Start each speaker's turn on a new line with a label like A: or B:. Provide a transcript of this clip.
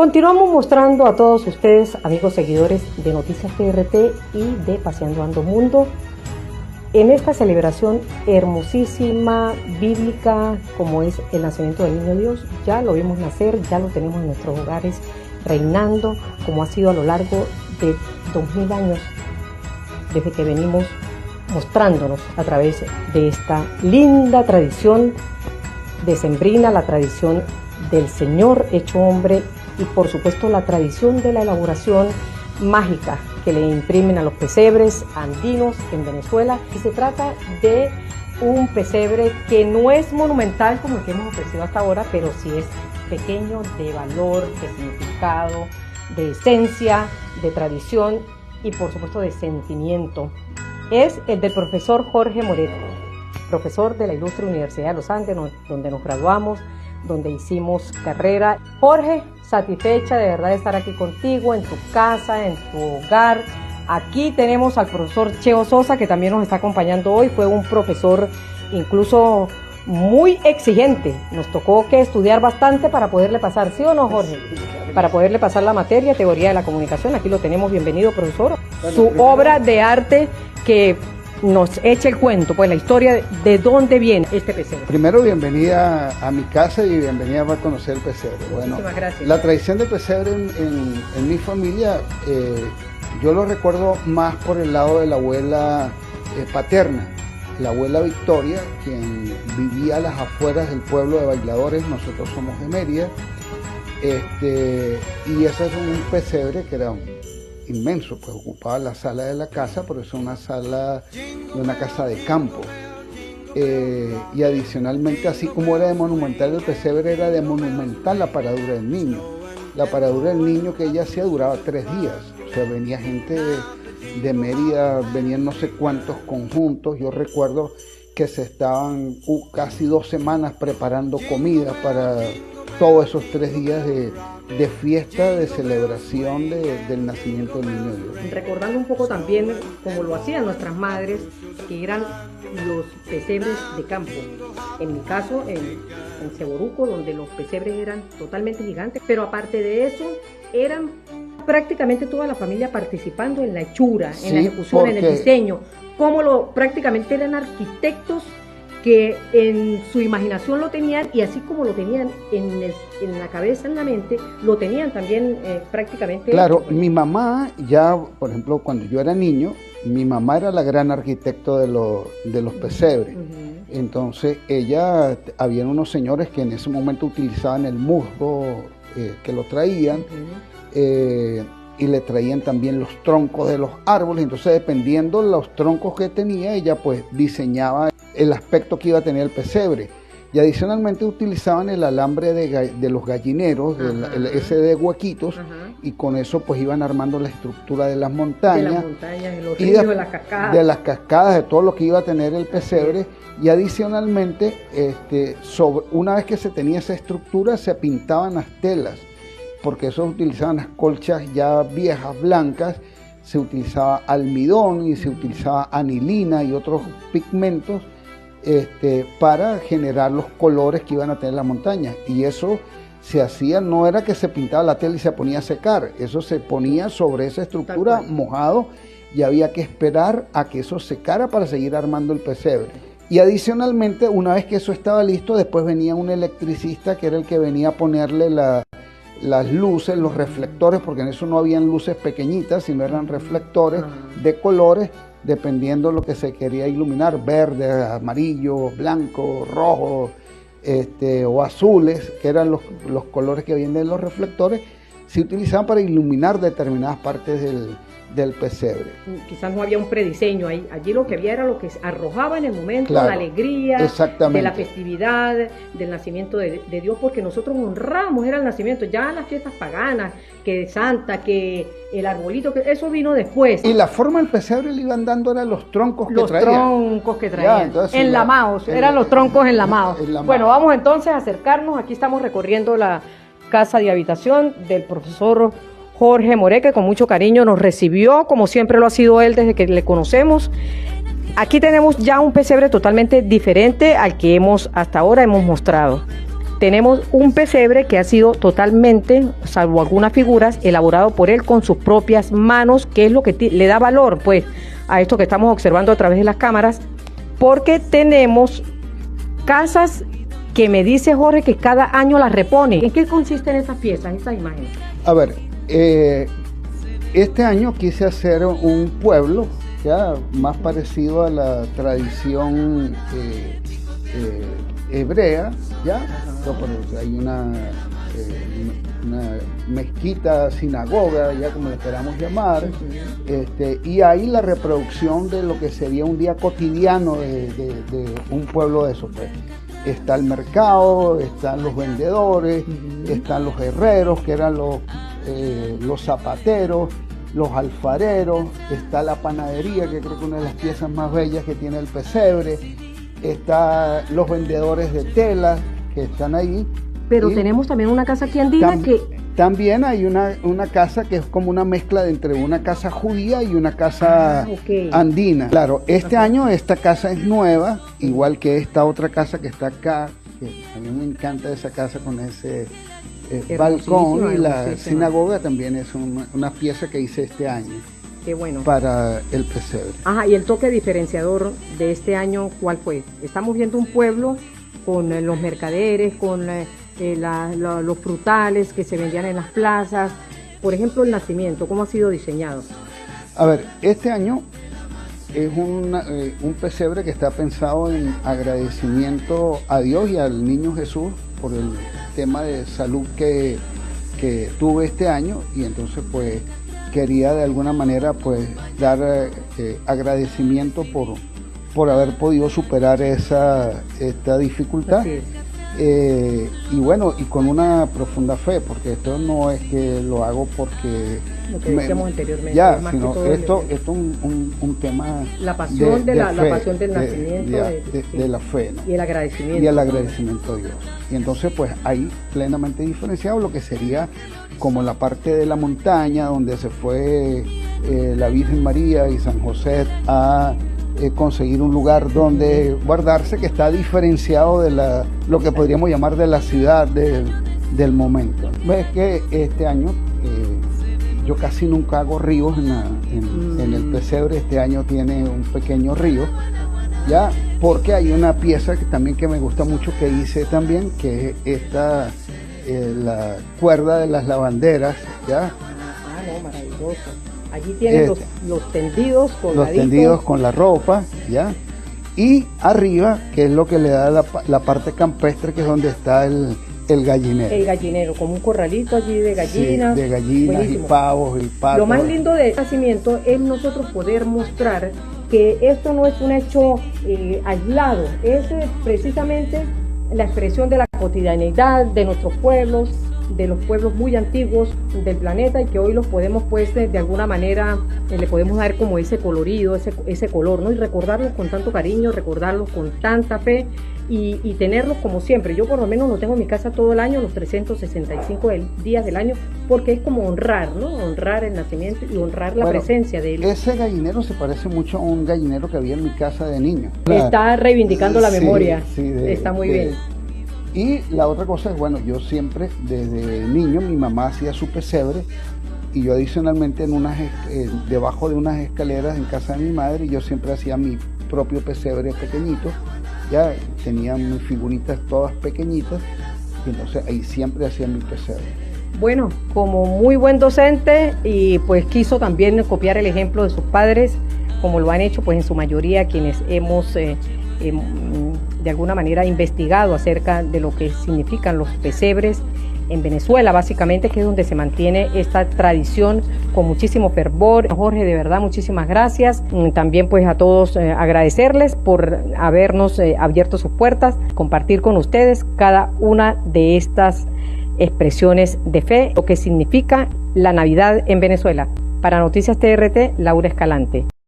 A: Continuamos mostrando a todos ustedes, amigos seguidores de Noticias TRT y de Paseando Ando Mundo, en esta celebración hermosísima, bíblica, como es el nacimiento del Niño Dios. Ya lo vimos nacer, ya lo tenemos en nuestros hogares reinando, como ha sido a lo largo de 2000 años, desde que venimos mostrándonos a través de esta linda tradición decembrina, la tradición del Señor hecho hombre y por supuesto la tradición de la elaboración mágica que le imprimen a los pesebres andinos en Venezuela. Y se trata de un pesebre que no es monumental como el que hemos ofrecido hasta ahora, pero sí es pequeño, de valor, de significado, de esencia, de tradición y por supuesto de sentimiento. Es el del profesor Jorge Moret, profesor de la Ilustre Universidad de los Andes, donde nos graduamos, donde hicimos carrera. Jorge, satisfecha de verdad de estar aquí contigo, en tu casa, en tu hogar. Aquí tenemos al profesor Cheo Sosa, que también nos está acompañando hoy. Fue un profesor incluso muy exigente. Nos tocó que estudiar bastante para poderle pasar, ¿sí o no, Jorge? Para poderle pasar la materia, teoría de la comunicación. Aquí lo tenemos. Bienvenido, profesor. Su obra de arte que nos eche el cuento, pues la historia de dónde viene este pesebre.
B: Primero, bienvenida a mi casa y bienvenida para conocer el pesebre. Bueno,
A: muchísimas gracias. La
B: tradición del pesebre en mi familia, yo lo recuerdo más por el lado de la abuela paterna, la abuela Victoria, quien vivía a las afueras del pueblo de Bailadores. Nosotros somos de Mérida, y ese es un pesebre que era inmenso, pues ocupaba la sala de la casa, pero es una sala de una casa de campo. Y adicionalmente, así como era de monumental el pesebre, era de monumental la paradura del niño. La paradura del niño que ella hacía duraba 3 días. O sea, venía gente de Mérida, venían no sé cuántos conjuntos. Yo recuerdo que se estaban casi 2 semanas preparando comida para todos esos 3 días de fiesta, de celebración del nacimiento del Niño Dios.
A: Recordando un poco también como lo hacían nuestras madres, que eran los pesebres de campo. En mi caso, en Ceboruco, donde los pesebres eran totalmente gigantes, pero aparte de eso, eran prácticamente toda la familia participando en la hechura, sí, en la ejecución, en el diseño. Prácticamente eran arquitectos que en su imaginación lo tenían, y así como lo tenían en la cabeza, en la mente, lo tenían también prácticamente.
B: Claro, hecho. Mi mamá ya, por ejemplo, cuando yo era niño, mi mamá era la gran arquitecto de los pesebres. Entonces ella, habían unos señores que en ese momento utilizaban el musgo, que lo traían, y le traían también los troncos de los árboles. Entonces, dependiendo de los troncos que tenía, ella pues diseñaba el aspecto que iba a tener el pesebre. Y adicionalmente utilizaban el alambre de los gallineros, ese de huequitos, y con eso pues iban armando la estructura de las montañas. De las montañas, de los ríos, de las cascadas. De las cascadas, de todo lo que iba a tener el pesebre. Y adicionalmente, una vez que se tenía esa estructura, se pintaban las telas, porque eso utilizaban las colchas ya viejas, blancas. Se utilizaba almidón y se utilizaba anilina y otros pigmentos para generar los colores que iban a tener las montañas. Y eso se hacía, no era que se pintaba la tela y se ponía a secar, eso se ponía sobre esa estructura mojado, y había que esperar a que eso secara para seguir armando el pesebre. Y adicionalmente, una vez que eso estaba listo, después venía un electricista que era el que venía a ponerle las luces, los reflectores, porque en eso no habían luces pequeñitas, sino eran reflectores de colores, dependiendo de lo que se quería iluminar: verde, amarillo, blanco, rojo, o azules, que eran los colores que vienen de los reflectores. Se utilizaban para iluminar determinadas partes del pesebre.
A: Quizás no había un prediseño ahí. Allí lo que había era lo que arrojaba en el momento, claro, la alegría de la festividad, del nacimiento de Dios, porque nosotros honramos, era el nacimiento. Ya las fiestas paganas, que Santa, que el arbolito, que eso vino después.
B: Y la forma del pesebre le iban dando eran los troncos que traían.
A: Los troncos que traían. Enlamados, eran los troncos enlamados. Bueno, vamos entonces a acercarnos. Aquí estamos recorriendo la casa de habitación del profesor Jorge Moret, que con mucho cariño nos recibió, como siempre lo ha sido él desde que le conocemos. Aquí tenemos ya un pesebre totalmente diferente al que hasta ahora hemos mostrado. tenemos un pesebre que ha sido totalmente, salvo algunas figuras, elaborado por él con sus propias manos, que es lo que le da valor pues a esto que estamos observando a través de las cámaras, porque tenemos casas que me dice Jorge que cada año las repone. ¿En qué consisten esas piezas, esas imágenes?
B: A ver, este año quise hacer un pueblo ya más parecido a la tradición hebrea, ¿ya? Hay una mezquita, sinagoga, ya como le queramos llamar, y ahí la reproducción de lo que sería un día cotidiano de un pueblo de esos. Pues. Está el mercado, están los vendedores, están los herreros, que eran los zapateros, los alfareros, está la panadería, que creo que es una de las piezas más bellas que tiene el pesebre, está los vendedores de tela que están ahí.
A: Pero tenemos también una casa aquí andina
B: También hay una casa que es como una mezcla entre una casa judía y una casa andina. Claro, este año esta casa es nueva, igual que esta otra casa que está acá, que a mí me encanta esa casa con ese balcón, y la sinagoga también es una pieza que hice este año.
A: Qué bueno.
B: Para el pesebre.
A: Ajá, y el toque diferenciador de este año, ¿cuál fue? Estamos viendo un pueblo con los mercaderes, con los frutales que se vendían en las plazas. Por ejemplo, el nacimiento, ¿cómo ha sido diseñado?
B: A ver, este año es un pesebre que está pensado en agradecimiento a Dios y al Niño Jesús por el tema de salud que tuve este año, y entonces pues quería de alguna manera pues dar agradecimiento por haber podido superar esta dificultad. Y bueno, y con una profunda fe, porque esto no es que lo hago porque
A: lo que decíamos anteriormente,
B: ya, sino esto es un tema
A: la pasión la pasión del nacimiento
B: de la fe, ¿no?
A: Y el agradecimiento.
B: Y el agradecimiento a Dios. Y entonces pues ahí plenamente diferenciado lo que sería como la parte de la montaña donde se fue la Virgen María y San José a conseguir un lugar donde guardarse, que está diferenciado de lo que podríamos llamar de la ciudad del momento. Ves que este año yo casi nunca hago ríos en el pesebre. Este año tiene un pequeño río, ya, porque hay una pieza que también que me gusta mucho que hice también, que es esta la cuerda de las lavanderas, ya.
A: No, maravilloso. Allí tienen los tendidos colgaditos.
B: Los tendidos con la ropa, ¿ya? Y arriba, que es lo que le da la parte campestre, que es donde está el gallinero.
A: El gallinero, como un corralito allí de gallinas.
B: Sí, de gallinas. Buenísimo. Y pavos y patos.
A: Lo más lindo del nacimiento es nosotros poder mostrar que esto no es un hecho aislado, es precisamente la expresión de la cotidianidad de nuestros pueblos, de los pueblos muy antiguos del planeta, y que hoy los podemos pues de alguna manera le podemos dar como ese colorido, ese color, ¿no? Y recordarlos con tanto cariño, recordarlos con tanta fe y tenerlos como siempre. Yo por lo menos lo tengo en mi casa todo el año, los 365 días del año, porque es como honrar, ¿no? Honrar el nacimiento y honrar la presencia de él.
B: Ese gallinero se parece mucho a un gallinero que había en mi casa de niño.
A: Está reivindicando la memoria.
B: Sí,
A: está muy bien.
B: Y la otra cosa es, bueno, yo siempre, desde niño, mi mamá hacía su pesebre, y yo adicionalmente debajo de unas escaleras en casa de mi madre, yo siempre hacía mi propio pesebre pequeñito, ya tenía mis figuritas todas pequeñitas, y entonces ahí siempre hacía mi pesebre.
A: Bueno, como muy buen docente, y pues quiso también copiar el ejemplo de sus padres, como lo han hecho pues en su mayoría quienes hemos de alguna manera investigado acerca de lo que significan los pesebres en Venezuela, básicamente, que es donde se mantiene esta tradición con muchísimo fervor. Jorge, de verdad, muchísimas gracias. También pues a todos agradecerles por habernos abierto sus puertas, compartir con ustedes cada una de estas expresiones de fe, lo que significa la Navidad en Venezuela. Para Noticias TRT, Laura Escalante.